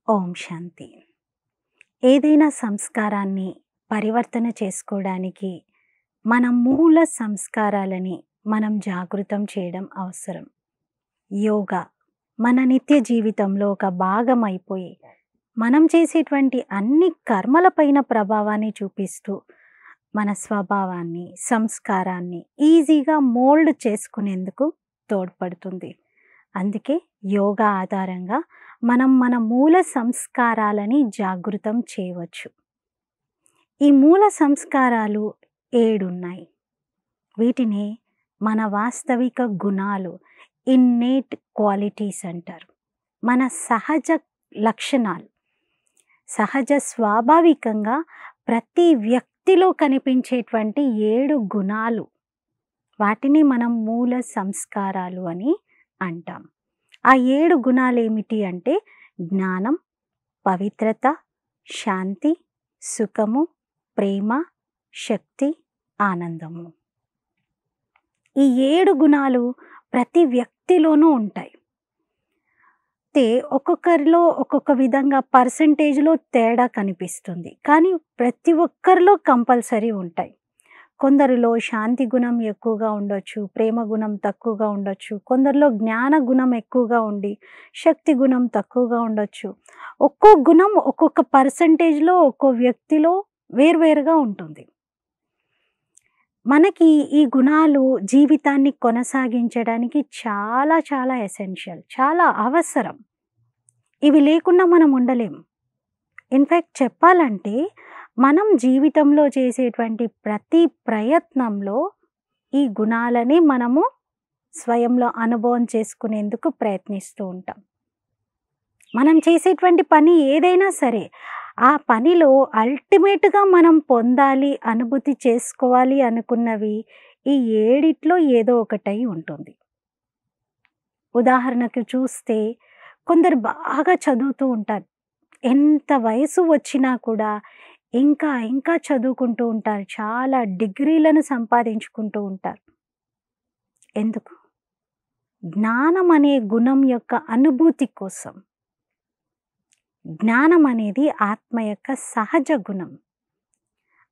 ఓం శాంతి. ఏదైనా సంస్కారాన్ని పరివర్తన చేసుకోవడానికి మన మూల సంస్కారాలని మనం జాగృతం చేయడం అవసరం. యోగా మన నిత్య జీవితంలో ఒక భాగం అయిపోయి మనం చేసేటువంటి అన్ని కర్మలపైన ప్రభావాన్ని చూపిస్తూ మన స్వభావాన్ని, సంస్కారాన్ని ఈజీగా మోల్డ్ చేసుకునేందుకు తోడ్పడుతుంది. అందుకే యోగా ఆధారంగా మనం మన మూల సంస్కారాలని జాగృతం చేయవచ్చు. ఈ మూల సంస్కారాలు 7 ఉన్నాయి. వీటిని మన వాస్తవిక గుణాలు, ఇన్నేట్ క్వాలిటీస్ అంటారు. మన సహజ లక్షణాలు, సహజ స్వాభావికంగా ప్రతి వ్యక్తిలో కనిపించేటువంటి 7 గుణాలు, వాటిని మనం మూల సంస్కారాలు అని అంటాం. ఆ 7 గుణాలు ఏమిటి అంటే జ్ఞానం, పవిత్రత, శాంతి, సుఖము, ప్రేమ, శక్తి, ఆనందము. ఈ 7 గుణాలు ప్రతి వ్యక్తిలోనూ ఉంటాయి. అయితే ఒక్కొక్కరిలో ఒక్కొక్క విధంగా పర్సంటేజ్‌లో తేడా కనిపిస్తుంది. కానీ ప్రతి ఒక్కరిలో కంపల్సరీ ఉంటాయి. కొందరిలో శాంతి గుణం ఎక్కువగా ఉండొచ్చు, ప్రేమ గుణం తక్కువగా ఉండొచ్చు, కొందరిలో జ్ఞాన గుణం ఎక్కువగా ఉండి శక్తి గుణం తక్కువగా ఉండొచ్చు. ఒక్కో గుణం ఒక్కొక్క పర్సంటేజ్‌లో ఒక్కో వ్యక్తిలో వేర్వేరుగా ఉంటుంది. మనకి ఈ గుణాలు జీవితాన్ని కొనసాగించడానికి చాలా చాలా ఎసెన్షియల్, చాలా అవసరం. ఇవి లేకుండా మనం ఉండలేం. ఇన్‌ఫాక్ట్ చెప్పాలంటే మనం జీవితంలో చేసేటువంటి ప్రతి ప్రయత్నంలో ఈ గుణాలని మనము స్వయంలో అనుభవం చేసుకునేందుకు ప్రయత్నిస్తూ ఉంటాం. మనం చేసేటువంటి పని ఏదైనా సరే, ఆ పనిలో అల్టిమేట్‌గా మనం పొందాలి, అనుభూతి చేసుకోవాలి అనుకున్నవి ఈ 7 ఏదో ఒకటై ఉంటుంది. ఉదాహరణకు చూస్తే కొందరు బాగా చదువుతూ ఉంటారు. ఎంత వయసు వచ్చినా కూడా ఇంకా ఇంకా చదువుకుంటూ ఉంటారు. చాలా డిగ్రీలను సంపాదించుకుంటూ ఉంటారు. ఎందుకు? జ్ఞానం అనే గుణం యొక్క అనుభూతి కోసం. జ్ఞానం అనేది ఆత్మ యొక్క సహజ గుణం.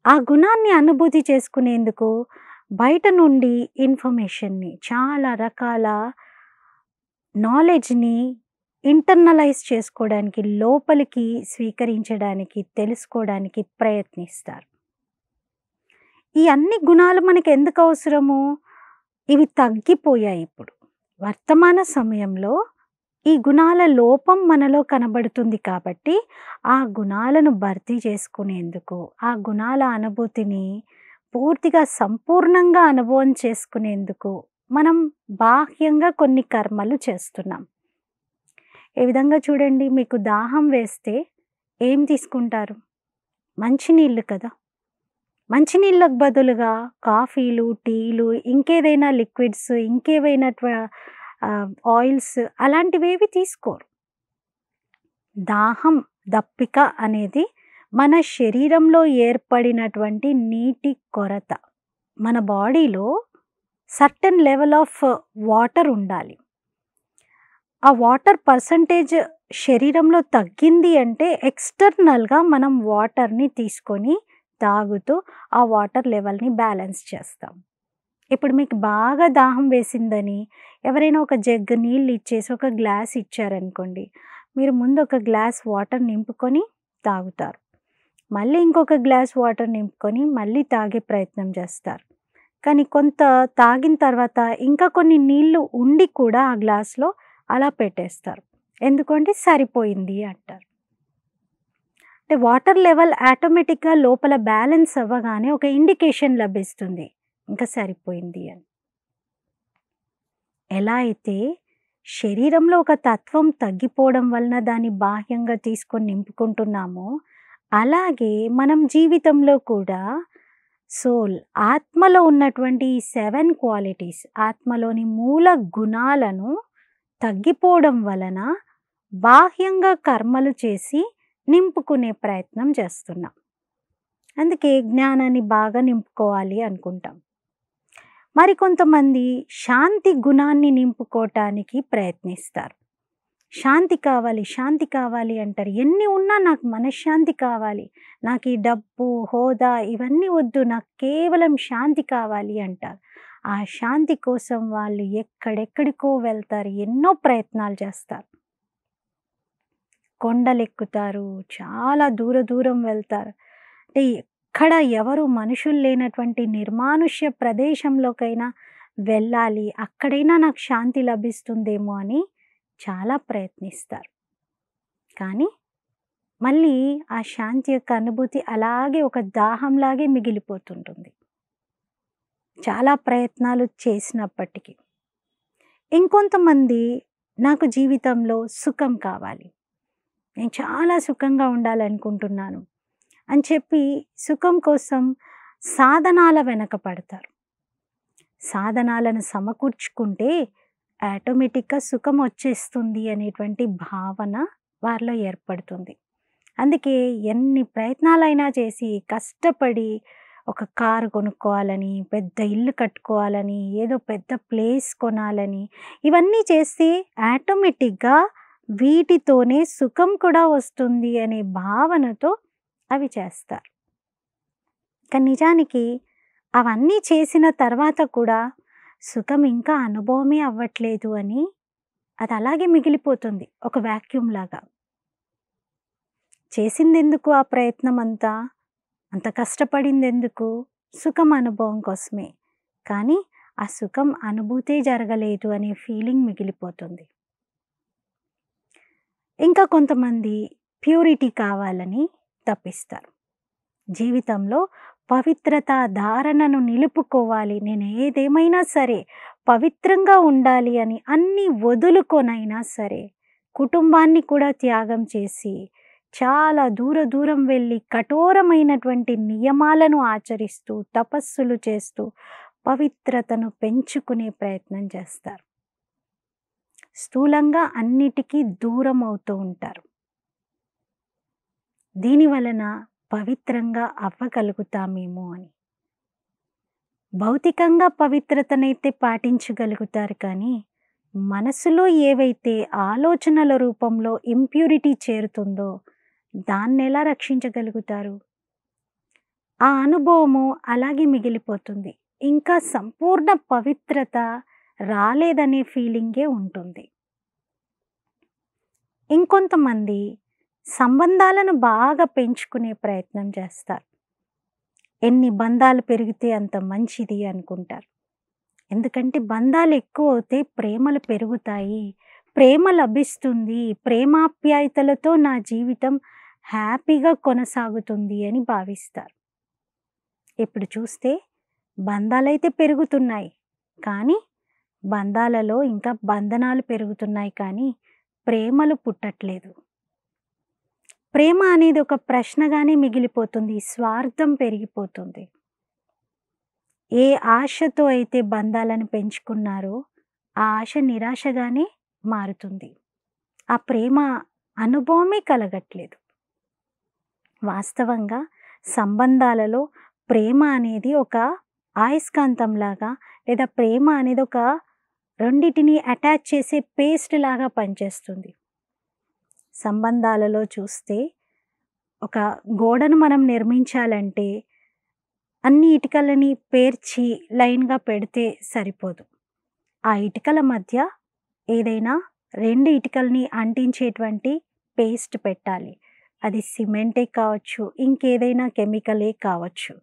ఆ గుణాన్ని అనుభూతి చేసుకునేందుకు బయట నుండి ఇన్ఫర్మేషన్‌ని, చాలా రకాల నాలెడ్జ్‌ని ఇంటర్నలైజ్ చేసుకోవడానికి, లోపలికి స్వీకరించడానికి, తెలుసుకోవడానికి ప్రయత్నిస్తారు. ఈ అన్ని గుణాలు మనకు ఎందుకు అవసరము? ఇవి తగ్గిపోయాయి ఇప్పుడు. వర్తమాన సమయంలో ఈ గుణాల లోపం మనలో కనబడుతుంది కాబట్టి, ఆ గుణాలను భర్తీ చేసుకునేందుకు, ఆ గుణాల అనుభూతిని పూర్తిగా సంపూర్ణంగా అనుభవం చేసుకునేందుకు మనం బాహ్యంగా కొన్ని కర్మలు చేస్తున్నాం. ఏ విధంగా చూడండి, మీకు దాహం వేస్తే ఏం తీసుకుంటారు? మంచినీళ్ళు కదా! మంచినీళ్ళకు బదులుగా కాఫీలు, టీలు, ఇంకేదైనా లిక్విడ్స్, ఇంకేవైనా ఆయిల్స్ అలాంటివేవి తీసుకోరు. దాహం, దప్పిక అనేది మన శరీరంలో ఏర్పడినటువంటి నీటి కొరత. మన బాడీలో సర్టెన్ లెవెల్ ఆఫ్ వాటర్ ఉండాలి. ఆ వాటర్ పర్సంటేజ్ శరీరంలో తగ్గింది అంటే ఎక్స్‌టర్నల్‌గా మనం వాటర్‌ని తీసుకొని తాగుతూ ఆ వాటర్ లెవెల్‌ని బ్యాలెన్స్ చేస్తాం. ఇప్పుడు మీకు బాగా దాహం వేసిందని ఎవరైనా ఒక జగ్ నీళ్ళు ఇచ్చేసి ఒక గ్లాస్ ఇచ్చారనుకోండి, మీరు ముందు ఒక గ్లాస్ వాటర్ నింపుకొని తాగుతారు. మళ్ళీ ఇంకొక గ్లాస్ వాటర్ నింపుకొని మళ్ళీ తాగే ప్రయత్నం చేస్తారు. కానీ కొంత తాగిన తర్వాత ఇంకా కొన్ని నీళ్ళు ఉండి కూడా ఆ గ్లాస్‌లో అలా పెట్టేస్తారు. ఎందుకంటే సరిపోయింది అంటారు. అంటే వాటర్ లెవెల్ ఆటోమేటిక్‌గా లోపల బ్యాలెన్స్ అవ్వగానే ఒక ఇండికేషన్ లభిస్తుంది. ఇంకా సరిపోయింది అని. ఎలా అయితే శరీరంలో ఒక తత్వం తగ్గిపోవడం వలన దాన్ని బాహ్యంగా తీసుకొని నింపుకుంటున్నామో, అలాగే మనం జీవితంలో కూడా సోల్, ఆత్మలో ఉన్నటువంటి ఈ 7 క్వాలిటీస్, ఆత్మలోని మూల గుణాలను తగ్గిపోవడం వలన బాహ్యంగా కర్మలు చేసి నింపుకునే ప్రయత్నం చేస్తున్నాం. అందుకే జ్ఞానాన్ని బాగా నింపుకోవాలి అనుకుంటాం. మరికొంతమంది శాంతి గుణాన్ని నింపుకోవటానికి ప్రయత్నిస్తారు. శాంతి కావాలి, శాంతి కావాలి అంటారు. ఎన్ని ఉన్నా నాకు మనశ్శాంతి కావాలి. నాకు ఈ డబ్బు, హోదా ఇవన్నీ వద్దు. నాకు కేవలం శాంతి కావాలి అంటారు. ఆ శాంతి కోసం వాళ్ళు ఎక్కడెక్కడికో వెళ్తారు. ఎన్నో ప్రయత్నాలు చేస్తారు. కొండలెక్కుతారు. చాలా దూరం వెళ్తారు. అంటే ఎక్కడ ఎవరు మనుషులు లేనటువంటి నిర్మానుష్య ప్రదేశంలోకైనా వెళ్ళాలి. అక్కడైనా నాకు శాంతి లభిస్తుందేమో అని చాలా ప్రయత్నిస్తారు. కానీ మళ్ళీ ఆ శాంతి యొక్క అనుభూతి అలాగే ఒక దాహంలాగే మిగిలిపోతుంటుంది. చాలా ప్రయత్నాలు చేసినప్పటికీ. ఇంకొంతమంది నాకు జీవితంలో సుఖం కావాలి. నేను చాలా సుఖంగా ఉండాలనుకుంటున్నాను అని చెప్పి సుఖం కోసం సాధనాల వెనక పడతారు. సాధనాలను సమకూర్చుకుంటే ఆటోమేటిక్‌గా సుఖం వచ్చేస్తుంది అనేటువంటి భావన వారిలో ఏర్పడుతుంది. అందుకే ఎన్ని ప్రయత్నాలైనా చేసి కష్టపడి ఒక కారు కొనుక్కోవాలని, పెద్ద ఇల్లు కట్టుకోవాలని, ఏదో పెద్ద ప్లేస్ కొనాలని ఇవన్నీ చేస్తే ఆటోమేటిక్‌గా వీటితోనే సుఖం కూడా వస్తుంది అనే భావనతో అవి చేస్తారు. కానీ నిజానికి అవన్నీ చేసిన తర్వాత కూడా సుఖం ఇంకా అనుభవమే అవ్వట్లేదు అని అది అలాగే మిగిలిపోతుంది. ఒక వాక్యూమ్ లాగా. చేసిందెందుకు ఆ ప్రయత్నం అంతా? అంత కష్టపడిందెందుకు? సుఖం అనుభవం కోసమే. కానీ ఆ సుఖం అనుభూతే జరగలేదు అనే ఫీలింగ్ మిగిలిపోతుంది. ఇంకా కొంతమంది ప్యూరిటీ కావాలని తపిస్తారు. జీవితంలో పవిత్రత ధారణను నిలుపుకోవాలి. నేను ఏదేమైనా సరే పవిత్రంగా ఉండాలి అని అన్నీ వదులుకొనైనా సరే కుటుంబాన్ని కూడా త్యాగం చేసి చాలా దూరం వెళ్ళి కఠోరమైనటువంటి నియమాలను ఆచరిస్తూ తపస్సులు చేస్తూ పవిత్రతను పెంచుకునే ప్రయత్నం చేస్తారు. స్థూలంగా అన్నిటికీ దూరం అవుతూ ఉంటారు. దీని వలన పవిత్రంగా అవ్వగలుగుతామేమో అని. భౌతికంగా పవిత్రతనైతే పాటించగలుగుతారు కానీ మనసులో ఏవైతే ఆలోచనల రూపంలో ఇంప్యూరిటీ చేరుతుందో దాన్నెలా రక్షించగలుగుతారు? ఆ అనుభవము అలాగే మిగిలిపోతుంది. ఇంకా సంపూర్ణ పవిత్రత రాలేదనే ఫీలింగే ఉంటుంది. ఇంకొంతమంది సంబంధాలను బాగా పెంచుకునే ప్రయత్నం చేస్తారు. ఎన్ని బంధాలు పెరిగితే అంత మంచిది అనుకుంటారు. ఎందుకంటే బంధాలు ఎక్కువ అవుతే ప్రేమలు పెరుగుతాయి. ప్రేమ లభిస్తుంది. ప్రేమాప్యాయతలతో నా జీవితం హ్యాపీగా కొనసాగుతుంది అని భావిస్తారు. ఇప్పుడు చూస్తే బంధాలైతే పెరుగుతున్నాయి. కానీ బంధాలలో ఇంకా బంధనాలు పెరుగుతున్నాయి కానీ ప్రేమలు పుట్టట్లేదు. ప్రేమ అనేది ఒక ప్రశ్నగానే మిగిలిపోతుంది. స్వార్థం పెరిగిపోతుంది. ఏ ఆశతో అయితే బంధాలను పెంచుకున్నారో ఆ ఆశ నిరాశగానే మారుతుంది. ఆ ప్రేమ అనుభవమే కలగట్లేదు. వాస్తవంగా సంబంధాలలో ప్రేమ అనేది ఒక అయస్కాంతంలాగా లేదా ప్రేమ అనేది ఒక రెండిటిని అటాచ్ చేసే పేస్ట్ లాగా పనిచేస్తుంది. సంబంధాలలో చూస్తే ఒక గోడను మనం నిర్మించాలంటే అన్ని ఇటుకలని పేర్చి లైన్‌గా పెడితే సరిపోదు. ఆ ఇటుకల మధ్య ఏదైనా 2 ఇటుకలని అంటించేటువంటి పేస్ట్ పెట్టాలి. అది సిమెంటే కావచ్చు, ఇంకేదైనా కెమికలే కావచ్చు.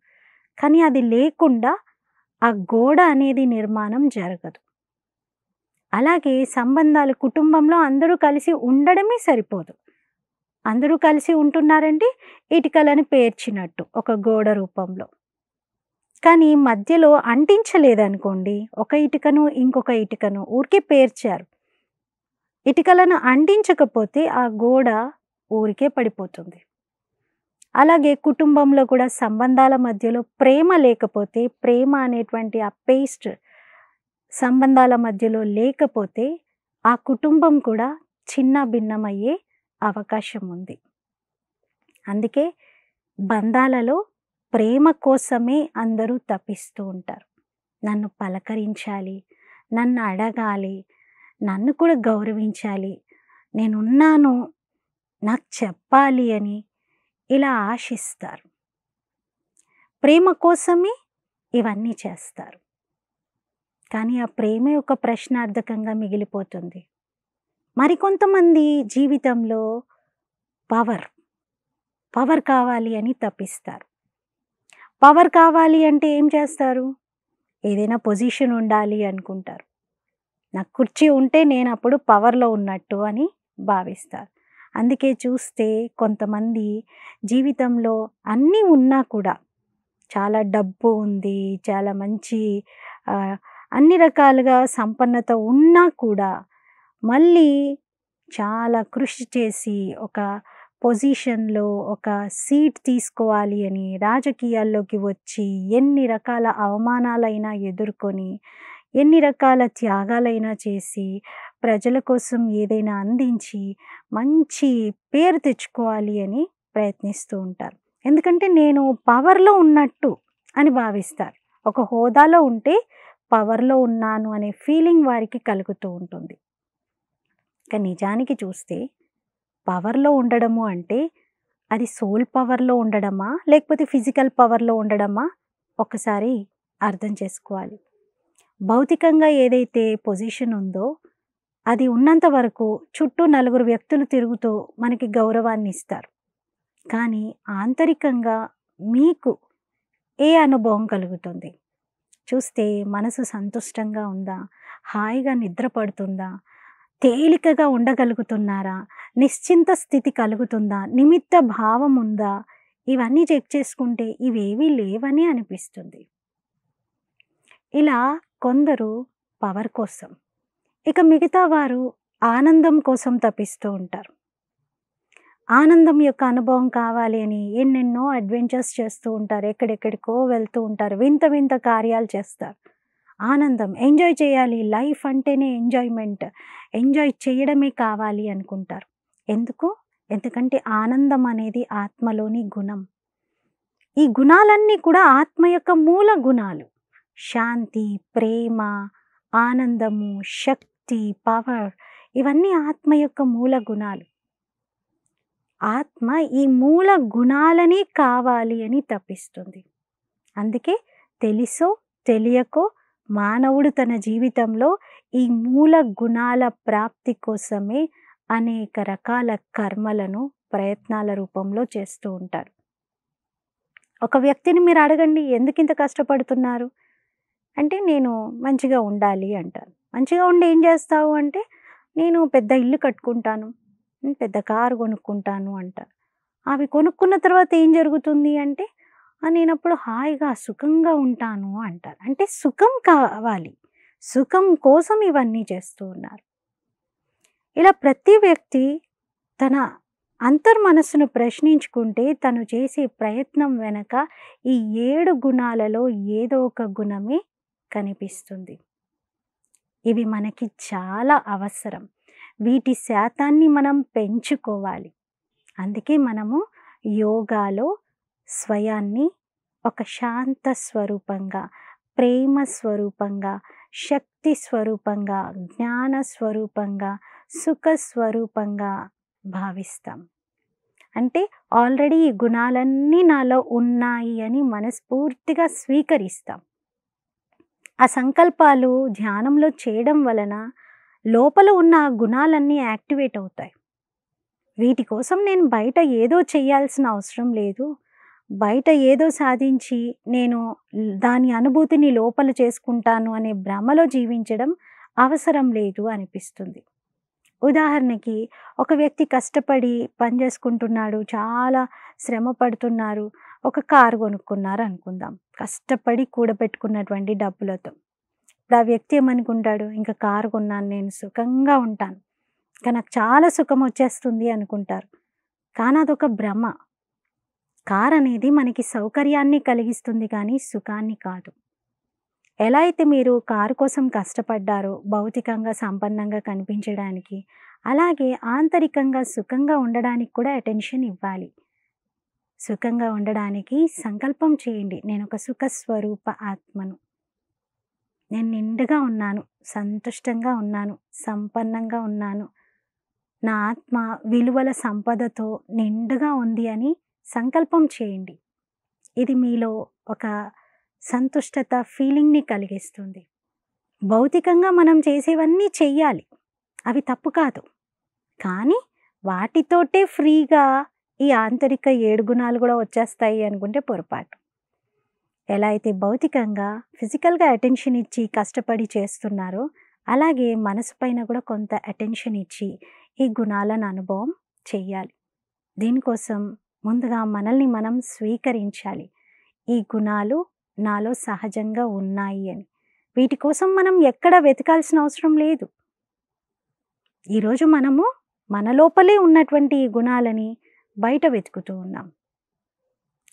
కానీ అది లేకుండా ఆ గోడ అనేది నిర్మాణం జరగదు. అలాగే సంబంధాలు కుటుంబంలో అందరూ కలిసి ఉండడమే సరిపోదు. అందరూ కలిసి ఉంటున్నారంటే ఇటుకలను పేర్చినట్టు ఒక గోడ రూపంలో. కానీ మధ్యలో అంటించలేదనుకోండి, ఒక ఇటుకను ఇంకొక ఇటుకను ఊరికే పేర్చారు. ఇటుకలను అంటించకపోతే ఆ గోడ ఊరికే పడిపోతుంది. అలాగే కుటుంబంలో కూడా సంబంధాల మధ్యలో ప్రేమ లేకపోతే, ప్రేమ అనేటువంటి ఆ పేస్ట్ సంబంధాల మధ్యలో లేకపోతే ఆ కుటుంబం కూడా చిన్నభిన్నమయ్యే అవకాశం ఉంది. అందుకే బంధాలలో ప్రేమ కోసమే అందరూ తపిస్తూ ఉంటారు. నన్ను పలకరించాలి, నన్ను అడగాలి, నన్ను కూడా గౌరవించాలి, నేనున్నాను, నాకు చెప్పాలి అని ఇలా ఆశిస్తారు. ప్రేమ కోసమే ఇవన్నీ చేస్తారు. కానీ ఆ ప్రేమే ఒక ప్రశ్నార్థకంగా మిగిలిపోతుంది. మరికొంతమంది జీవితంలో పవర్, పవర్ కావాలి అని తపిస్తారు. పవర్ కావాలి అంటే ఏం చేస్తారు? ఏదైనా పొజిషన్ ఉండాలి అనుకుంటారు. నాకు కుర్చీ ఉంటే నేనప్పుడు పవర్‌లో ఉన్నట్టు అని భావిస్తారు. అందుకే చూస్తే కొంతమంది జీవితంలో అన్నీ ఉన్నా కూడా చాలా డబ్బు ఉంది, చాలా మంచి ఆహ్, అన్ని రకాలుగా సంపన్నత ఉన్నా కూడా మళ్ళీ చాలా కృషి చేసి ఒక పొజిషన్‌లో ఒక సీట్ తీసుకోవాలి అని రాజకీయాల్లోకి వచ్చి ఎన్ని రకాల అవమానాలైనా ఎదుర్కొని, ఎన్ని రకాల త్యాగాలైనా చేసి, ప్రజల కోసం ఏదైనా అందించి, మంచి పేరు తెచ్చుకోవాలి అని ప్రయత్నిస్తూ ఉంటారు. ఎందుకంటే నేను పవర్‌లో ఉన్నట్టు అని భావిస్తారు. ఒక హోదాలో ఉంటే పవర్‌లో ఉన్నాను అనే ఫీలింగ్ వారికి కలుగుతూ ఉంటుంది. కానీ నిజానికి చూస్తే పవర్‌లో ఉండడము అంటే అది సోల్ పవర్‌లో ఉండడమా? లేకపోతే ఫిజికల్ పవర్‌లో ఉండడమా? ఒక్కసారి అర్థం చేసుకోవాలి. భౌతికంగా ఏదైతే పొజిషన్ ఉందో అది ఉన్నంత వరకు చుట్టూ నలుగురు వ్యక్తులు తిరుగుతూ మనకి గౌరవాన్ని ఇస్తారు. కానీ ఆంతరికంగా మీకు ఏ అనుభవం కలుగుతుంది? చూస్తే మనసు సంతుష్టంగా ఉందా? హాయిగా నిద్ర పడుతుందా? తేలికగా ఉండగలుగుతున్నారా? నిశ్చింత స్థితి కలుగుతుందా? నిమిత్త భావం ఉందా? ఇవన్నీ చెక్ చేసుకుంటే ఇవేవీ లేవని అనిపిస్తుంది. ఇలా కొందరు పవర్ కోసం, ఇక మిగతా వారు ఆనందం కోసం తపిస్తూ ఉంటారు. ఆనందం యొక్క అనుభవం కావాలి అని ఎన్నెన్నో అడ్వెంచర్స్ చేస్తూ ఉంటారు. ఎక్కడెక్కడికో వెళ్తూ ఉంటారు. వింత వింత కార్యాలు చేస్తారు. ఆనందం, ఎంజాయ్ చేయాలి. లైఫ్ అంటేనే ఎంజాయ్‌మెంట్. ఎంజాయ్ చేయడమే కావాలి అనుకుంటారు. ఎందుకు? ఎందుకంటే ఆనందం అనేది ఆత్మలోని గుణం. ఈ గుణాలన్నీ కూడా ఆత్మ యొక్క మూల గుణాలు. శాంతి, ప్రేమ, ఆనందము, శక్తి, పవర్ ఇవన్నీ ఆత్మ యొక్క మూల గుణాలు. ఆత్మ ఈ మూల గుణాలనే కావాలి అని తపిస్తుంది. అందుకే తెలిసో తెలియకో మానవుడు తన జీవితంలో ఈ మూల గుణాల ప్రాప్తి కోసమే అనేక రకాల కర్మలను ప్రయత్నాల రూపంలో చేస్తూ ఉంటాడు. ఒక వ్యక్తిని మీరు అడగండి, ఎందుకింత కష్టపడుతున్నారు? అంటే నేను మంచిగా ఉండాలి అంటారు. మంచిగా ఉండి ఏం చేస్తావు అంటే, నేను పెద్ద ఇల్లు కట్టుకుంటాను, పెద్ద కారు కొనుక్కుంటాను అంటారు. అవి కొనుక్కున్న తర్వాత ఏం జరుగుతుంది అంటే, నేనప్పుడు హాయిగా సుఖంగా ఉంటాను అంటారు. అంటే సుఖం కావాలి. సుఖం కోసం ఇవన్నీ చేస్తూ ఉన్నారు. ఇలా ప్రతి వ్యక్తి తన అంతర్మనస్సును ప్రశ్నించుకుంటే తను చేసే ప్రయత్నం వెనక ఈ 7 గుణాలలో ఏదో ఒక గుణమే కనిపిస్తుంది. ఇవి మనకి చాలా అవసరం. వీటి శాతాన్ని మనం పెంచుకోవాలి. అందుకే మనము యోగాలో స్వయాన్ని ఒక శాంత స్వరూపంగా, ప్రేమ స్వరూపంగా, శక్తి స్వరూపంగా, జ్ఞాన స్వరూపంగా, సుఖ స్వరూపంగా భావిస్తాం. అంటే ఆల్రెడీ ఈ గుణాలన్నీ నాలో ఉన్నాయి అని మనస్ఫూర్తిగా స్వీకరిస్తాం. ఆ సంకల్పాలు ధ్యానంలో చేయడం వలన లోపల ఉన్న ఆ గుణాలన్నీ యాక్టివేట్ అవుతాయి. వీటి కోసం నేను బయట ఏదో చేయాల్సిన అవసరం లేదు. బయట ఏదో సాధించి నేను దాని అనుభూతిని లోపల చేసుకుంటాను అనే భ్రమలో జీవించడం అవసరం లేదు అనిపిస్తుంది. ఉదాహరణకి ఒక వ్యక్తి కష్టపడి పని చేసుకుంటున్నాడు. చాలా శ్రమ పడుతున్నారు. ఒక కారు కొనుక్కున్నారు అనుకుందాం. కష్టపడి కూడబెట్టుకున్నటువంటి డబ్బులతో. ఇప్పుడు ఆ వ్యక్తి ఏమనుకుంటాడు? ఇంక కారు కొన్నాను నేను సుఖంగా ఉంటాను. ఇంకా నాకు చాలా సుఖం వచ్చేస్తుంది అనుకుంటారు. కానీ అదొక భ్రమ. కార్ అనేది మనకి సౌకర్యాన్ని కలిగిస్తుంది కానీ సుఖాన్ని కాదు. ఎలా అయితే మీరు కారు కోసం కష్టపడ్డారో భౌతికంగా సంపన్నంగా కనిపించడానికి, అలాగే ఆంతరికంగా సుఖంగా ఉండడానికి కూడా అటెన్షన్ ఇవ్వాలి. సుఖంగా ఉండడానికి సంకల్పం చేయండి. నేనొక సుఖ స్వరూప ఆత్మను. నేను నిండుగా ఉన్నాను, సంతుష్టంగా ఉన్నాను, సంపన్నంగా ఉన్నాను. నా ఆత్మ విలువల సంపదతో నిండుగా ఉంది అని సంకల్పం చేయండి. ఇది మీలో ఒక సంతుష్టత ఫీలింగ్‌ని కలిగిస్తుంది. భౌతికంగా మనం చేసేవన్నీ చెయ్యాలి. అవి తప్పు కాదు. కానీ వాటితోటే ఫ్రీగా ఈ ఆంతరిక 7 గుణాలు కూడా వచ్చేస్తాయి అనుకుంటే పొరపాటు. ఎలా అయితే భౌతికంగా, ఫిజికల్‌గా అటెన్షన్ ఇచ్చి కష్టపడి చేస్తున్నారో, అలాగే మనసు పైన కూడా కొంత అటెన్షన్ ఇచ్చి ఈ గుణాలను అనుభవం చెయ్యాలి. దీనికోసం ముందుగా మనల్ని మనం స్వీకరించాలి. ఈ గుణాలు నాలో సహజంగా ఉన్నాయి అని. వీటి కోసం మనం ఎక్కడ వెతకాల్సిన అవసరం లేదు. ఈరోజు మనము మన లోపలే ఉన్నటువంటి ఈ గుణాలని బయట వెతుకుతూ ఉన్నాం.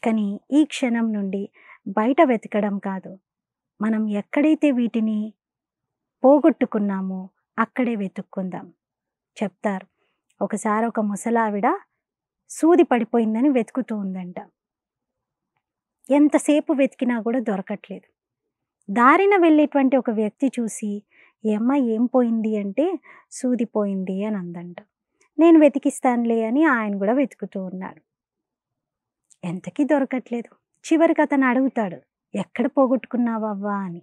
కానీ ఈ క్షణం నుండి బయట వెతకడం కాదు, మనం ఎక్కడైతే వీటిని పోగొట్టుకున్నామో అక్కడే వెతుక్కుందాం. చెప్తారు, ఒకసారి ఒక ముసలావిడ సూది పడిపోయిందని వెతుకుతూ ఉందంట. ఎంతసేపు వెతికినా కూడా దొరకట్లేదు. దారిన వెళ్ళేటువంటి ఒక వ్యక్తి చూసి, "ఏమ్మా ఏం పోయింది?" అంటే, "సూది పోయింది" అని అందంట. "నేను వెతికిస్తానులే" అని ఆయన కూడా వెతుకుతూ ఉన్నాడు. ఎంతకీ దొరకట్లేదు. చివరికి అతను అడుగుతాడు, "ఎక్కడ పోగొట్టుకున్నావవ్వా?" అని.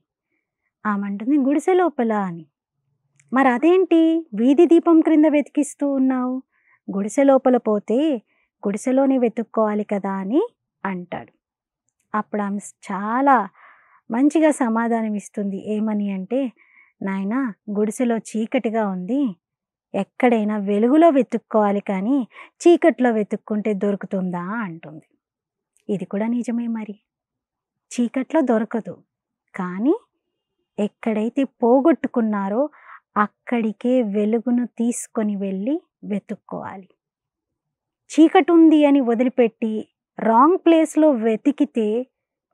ఆమంటుంది, "గుడిసె లోపల" అని. "మరి అదేంటి వీధి దీపం క్రింద వెతికిస్తూ ఉన్నావు? గుడిసె లోపల పోతే గుడిసెలోనే వెతుక్కోవాలి కదా" అని అంటాడు. అప్పుడు ఆమె చాలా మంచిగా సమాధానం ఇస్తుంది. ఏమని అంటే, "నాయనా, గుడిసెలో చీకటిగా ఉంది. ఎక్కడైనా వెలుగులో వెతుక్కోవాలి కానీ చీకట్లో వెతుక్కుంటే దొరుకుతుందా" అంటుంది. ఇది కూడా నిజమే మరి. చీకట్లో దొరకదు. కానీ ఎక్కడైతే పోగొట్టుకున్నారో అక్కడికే వెలుగును తీసుకొని వెళ్ళి వెతుక్కోవాలి. చీకటి ఉంది అని వదిలిపెట్టి రాంగ్ ప్లేస్లో వెతికితే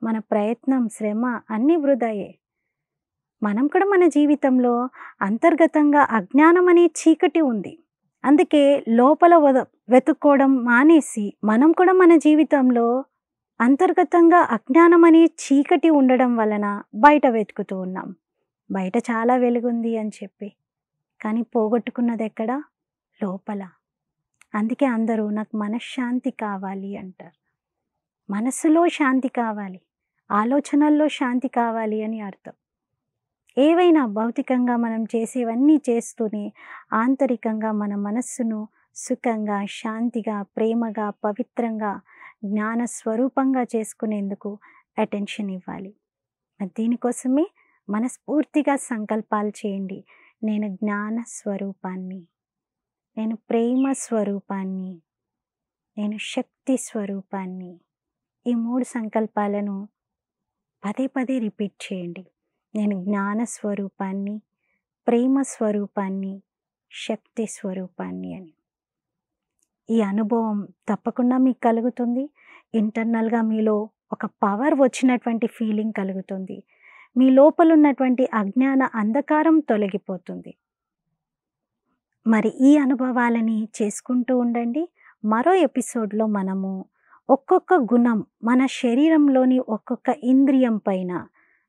మన ప్రయత్నం, శ్రమ అన్నీ వృధాయే. మనం కూడా మన జీవితంలో అంతర్గతంగా అజ్ఞానం అనే చీకటి ఉంది. అందుకే లోపల వెతుక్కోవడం మానేసి మనం కూడా మన జీవితంలో అంతర్గతంగా అజ్ఞానం అనే చీకటి ఉండడం వలన బయట వెతుకుతూ ఉన్నాం. బయట చాలా వెలుగుంది అని చెప్పి, కానీ పోగొట్టుకున్నది ఎక్కడ? లోపల. అందుకే అందరూ నాకు మనశ్శాంతి కావాలి అంటారు. మనసులో శాంతి కావాలి, ఆలోచనల్లో శాంతి కావాలి అని అర్థం. ఏవైనా భౌతికంగా మనం చేసేవన్నీ చేస్తూనే ఆంతరికంగా మన మనస్సును సుఖంగా, శాంతిగా, ప్రేమగా, పవిత్రంగా, జ్ఞాన స్వరూపంగా చేసుకునేందుకు అటెన్షన్ ఇవ్వాలి. దీనికోసమే మనస్ఫూర్తిగా సంకల్పాలు చేయండి. నేను జ్ఞాన స్వరూపాన్ని, నేను ప్రేమ స్వరూపాన్ని, నేను శక్తి స్వరూపాన్ని. ఈ 3 సంకల్పాలను పదే పదే రిపీట్ చేయండి. నేను జ్ఞాన స్వరూపాన్ని, ప్రేమ స్వరూపాన్ని, శక్తి స్వరూపాన్ని అని. ఈ అనుభవం తప్పకుండా మీకు కలుగుతుంది. ఇంటర్నల్గా మీలో ఒక పవర్ వచ్చినటువంటి ఫీలింగ్ కలుగుతుంది. మీ లోపల ఉన్నటువంటి అజ్ఞాన అంధకారం తొలగిపోతుంది. మరి ఈ అనుభవాలని చేసుకుంటూ ఉండండి. మరో ఎపిసోడ్లో మనము ఒక్కొక్క గుణం మన శరీరంలోని ఒక్కొక్క ఇంద్రియం పైన,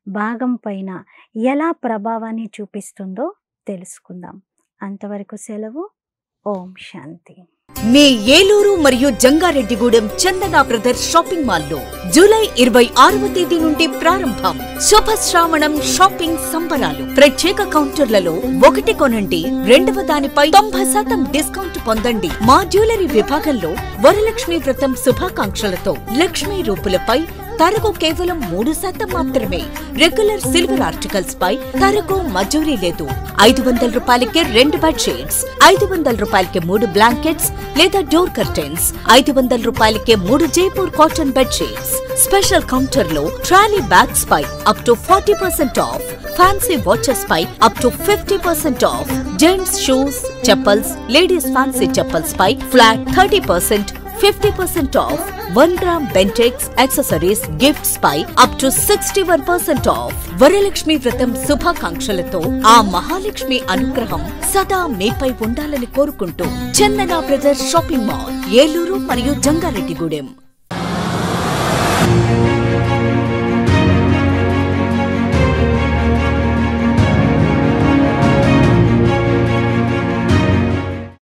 భాగం పైన ఎలా ప్రభావాన్ని చూపిస్తుందో తెలుసుకుందాం. అంతవరకు సెలవు. ఓం శాంతి. మీ ఏలూరు మరియు జంగారెడ్డిగూడెం చందన బ్రదర్స్ షాపింగ్ మాల్లో జూలై 26వ తేదీ నుండి ప్రారంభం. శుభశ్రావణం షాపింగ్ సంబరాలు. ప్రత్యేక కౌంటర్లలో 1 కొనండి, 2వ దానిపై 90% డిస్కౌంట్ పొందండి. మా జ్యువెలరీ విభాగంలో వరలక్ష్మి వ్రతం శుభాకాంక్షలతో లక్ష్మీ రూపులపై తరకు కేవలం 3% మాత్రమే. రెగ్యులర్ సిల్వర్ ఆర్టికల్స్ పై తరకు మజూరీ లేదు. 500 రూపాయలకే 2 బెడ్షీట్స్, 500 రూపాయలకే 3 బ్లాంకెట్స్ లేదా డోర్ కర్టెన్స్, 500 రూపాయలకే 3 Jaipur cotton bedsheets. Special counter లో ట్రాలీ బ్యాగ్స్ పై up to 40% off, fancy watches పై up to 50% off, gents shoes, chappals, ladies fancy chappals పై flat 30%, 50% off. 1 gram Bentex accessories, gifts పై up to 61% off. Varalakshmi Vratham శుభాకాంక్షలతో ఆ మహాలక్ష్మి అనుగ్రహం సదా మీపై ఉండాలని కోరుకుంటూ Chandana brothers shopping mall, Eluru మరియు జంగారెడ్డిగూడెం.